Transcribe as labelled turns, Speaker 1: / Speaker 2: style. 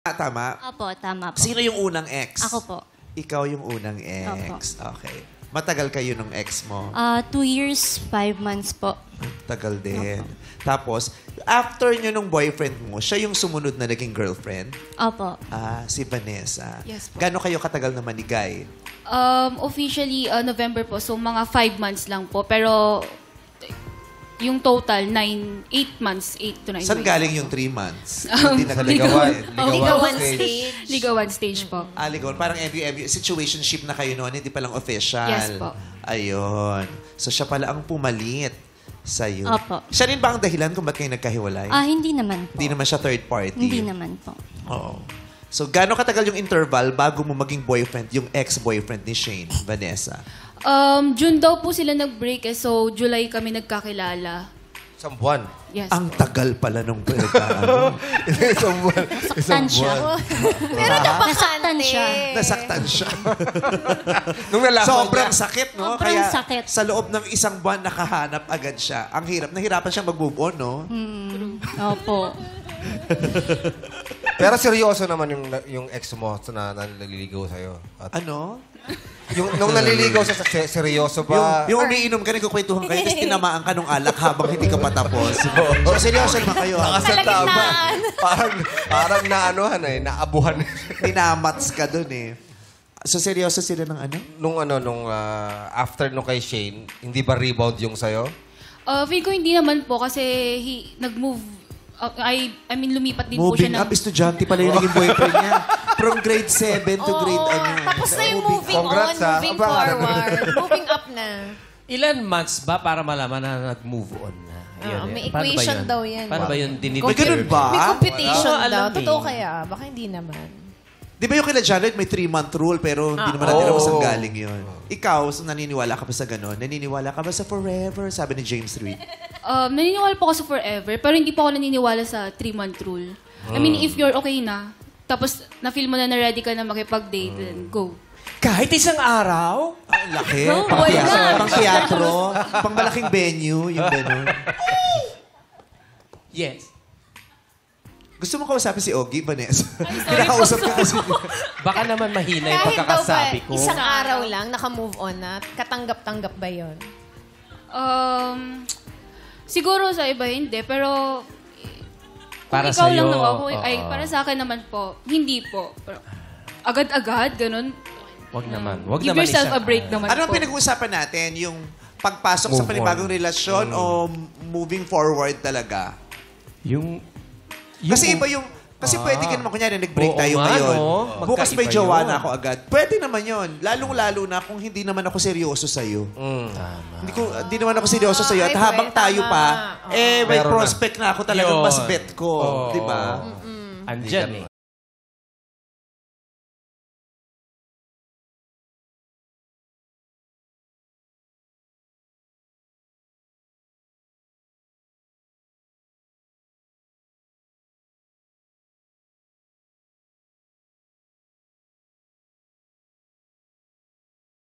Speaker 1: Tama?
Speaker 2: Opo, tama po.
Speaker 1: Sino yung unang ex?
Speaker 2: Ako po.
Speaker 1: Ikaw yung unang ex. Okay. Matagal kayo nung ex mo?
Speaker 2: 2 years, 5 months po.
Speaker 1: Tagal din. Tapos, after nyo nung boyfriend mo, siya yung sumunod na naging girlfriend?
Speaker 2: Opo.
Speaker 1: Si Vanessa.
Speaker 3: Yes po.
Speaker 1: Gano'n kayo katagal na manigay?
Speaker 3: Officially, November po. So, mga 5 months lang po. Pero, yung total, 8 months, 8 to 9
Speaker 1: Saan
Speaker 3: weeks.
Speaker 1: galing yung 3 months? Hindi na
Speaker 3: Ligawan stage. Ligawan stage po.
Speaker 1: Aligon, parang every situationship na kayo noon, hindi palang official.
Speaker 3: Yes po.
Speaker 1: Ayun. So, siya pala ang pumalit sa'yo.
Speaker 2: Opo.
Speaker 1: Siya rin ba ang dahilan kung ba't kayo nagkahiwalay?
Speaker 2: Hindi naman po.
Speaker 1: Hindi naman siya third party?
Speaker 2: Hindi naman po.
Speaker 1: Oo. So, gano'ng katagal yung interval bago mo maging boyfriend, yung ex-boyfriend ni Shane, Vanessa?
Speaker 3: June daw po sila nag-break so July kami nagkakilala.
Speaker 4: Isang buwan.
Speaker 3: Yes
Speaker 1: Ang
Speaker 3: po.
Speaker 1: tagal pala nung ano.
Speaker 4: Isang buwan.
Speaker 2: Nasaktan siya.
Speaker 5: Pero
Speaker 2: Nasaktan siya.
Speaker 1: Nasaktan siya.
Speaker 4: Nung nalaman
Speaker 1: Sobrang
Speaker 4: niya.
Speaker 1: sakit, no?
Speaker 2: Sobrang
Speaker 1: Kaya
Speaker 2: sakit.
Speaker 1: sa loob ng isang buwan, nakahanap agad siya. Ang hirap. Nahirapan siyang mag-move on, no?
Speaker 2: Opo.
Speaker 4: Pero seryoso naman yung ex mo na naliligaw sa'yo. At
Speaker 1: Ano?
Speaker 4: nung naliligaw siya, seryoso ba?
Speaker 1: Yung umiinom ka, nagkukwentuhan kayo, tapos tinamaan ka nung alak habang hindi ka patapos. So, seryoso naman kayo.
Speaker 4: Sa tama. Parang naanuhan naabuhan.
Speaker 1: Tinamats ka dun eh. So, seryoso sila ng ano?
Speaker 4: Nung after nung kay Shane, hindi ba rebound yung sa'yo?
Speaker 3: Feel ko hindi naman po kasi nag-move. I mean, lumipat din po
Speaker 1: Moving
Speaker 3: siya
Speaker 1: up, estudyante pala yung naging boyfriend niya. From grade 7 to grade ano.
Speaker 5: Tapos na yung moving on,
Speaker 4: Congrats, ha?
Speaker 5: moving
Speaker 4: Aba.
Speaker 5: forward. Moving up na.
Speaker 6: Ilan months ba para malaman na nag-move on na?
Speaker 5: May
Speaker 6: Paano ba
Speaker 5: equation
Speaker 6: yun?
Speaker 5: daw yan.
Speaker 6: Paano ba yun?
Speaker 1: May ganun ba?
Speaker 5: May competition
Speaker 6: Wala.
Speaker 5: daw.
Speaker 6: Alam
Speaker 5: Totoo
Speaker 6: eh.
Speaker 5: kaya? Baka hindi naman.
Speaker 1: Di ba yung kila Janet may 3-month rule pero hindi naman natin alam kung saan galing yun. Ikaw, so naniniwala ka ba sa gano'n? Naniniwala ka ba sa forever? Sabi ni James Reid.
Speaker 3: Naniniwala po ako sa forever, pero hindi po ako naniniwala sa 3-month rule. I mean, if you're okay na, tapos na-feel mo na ready ka na makipag-date, then go.
Speaker 6: Kahit isang araw?
Speaker 1: Ang laki.
Speaker 3: No,
Speaker 1: Pang
Speaker 3: why
Speaker 1: teatro,
Speaker 3: not?
Speaker 1: pang teatro, pang malaking venue, yung gano'n.
Speaker 6: Yes.
Speaker 1: Gusto mo kausapin si Ogie, Vanessa? Kinakausap ka kasi.
Speaker 6: Baka naman mahina yung
Speaker 5: Kahit daw ba,
Speaker 6: pagkakasabi ko.
Speaker 5: isang araw lang, naka-move on na, katanggap-tanggap ba yun?
Speaker 3: Siguro sa iba hindi, pero
Speaker 6: Para
Speaker 3: kung ikaw
Speaker 6: sa'yo,
Speaker 3: lang naman,
Speaker 6: oo.
Speaker 3: para sa akin naman po, hindi po. Pero, agad-agad, ganun.
Speaker 6: Wag naman. Wag
Speaker 3: Give
Speaker 6: naman
Speaker 3: yourself
Speaker 6: isa.
Speaker 3: a break naman
Speaker 1: Ano ang
Speaker 3: po.
Speaker 1: pinag-uusapan natin? Yung pagpasok sa
Speaker 4: Move
Speaker 1: panibagong
Speaker 4: on.
Speaker 1: relasyon o moving forward talaga?
Speaker 6: Yung
Speaker 1: Kasi iba yung... Kasi pwede ka naman, kunyari, nag-break
Speaker 6: Oo
Speaker 1: tayo
Speaker 6: nga,
Speaker 1: ngayon.
Speaker 6: no?
Speaker 1: Bukas may
Speaker 6: Magkaiba
Speaker 1: jowa
Speaker 6: yun.
Speaker 1: na ako agad. Pwede naman yun. Lalong-lalo na kung hindi naman ako seryoso sa'yo. Hindi naman ako seryoso sa'yo. At
Speaker 5: Ay,
Speaker 1: habang
Speaker 5: tama.
Speaker 1: tayo pa, may
Speaker 4: Meron na.
Speaker 1: prospect na ako talagang
Speaker 6: Yun.
Speaker 1: mas bet ko.
Speaker 6: Oo.
Speaker 1: Di ba?
Speaker 6: Andyan eh.